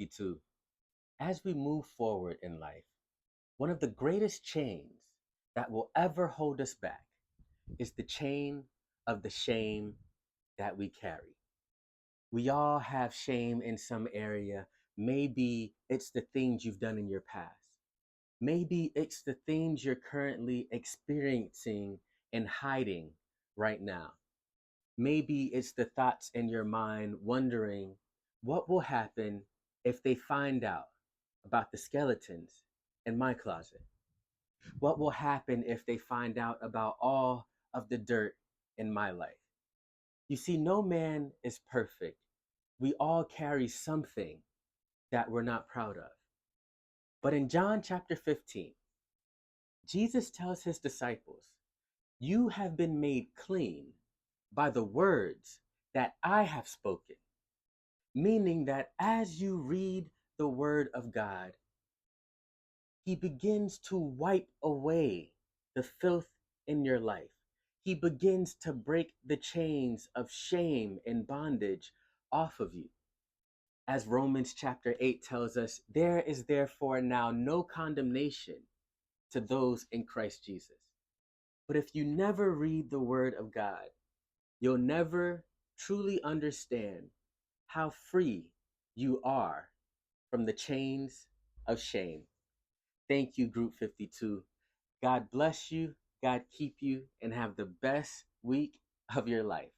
52. As we move forward in life, one of the greatest chains that will ever hold us back is the chain of the shame that we carry. We all have shame in some area. Maybe it's the things you've done in your past. Maybe it's the things you're currently experiencing and hiding right now. Maybe it's the thoughts in your mind wondering what will happen if they find out about the skeletons in my closet. What will happen if they find out about all of the dirt in my life? You see, no man is perfect. We all carry something that we're not proud of. But in John chapter 15, Jesus tells his disciples, "You have been made clean by the words that I have spoken." Meaning that as you read the word of God, he begins to wipe away the filth in your life. He begins to break the chains of shame and bondage off of you. As Romans chapter 8 tells us, there is therefore now no condemnation to those in Christ Jesus. But if you never read the word of God, you'll never truly understand how free you are from the chains of shame. Thank you, Group 52. God bless you, God keep you, and have the best week of your life.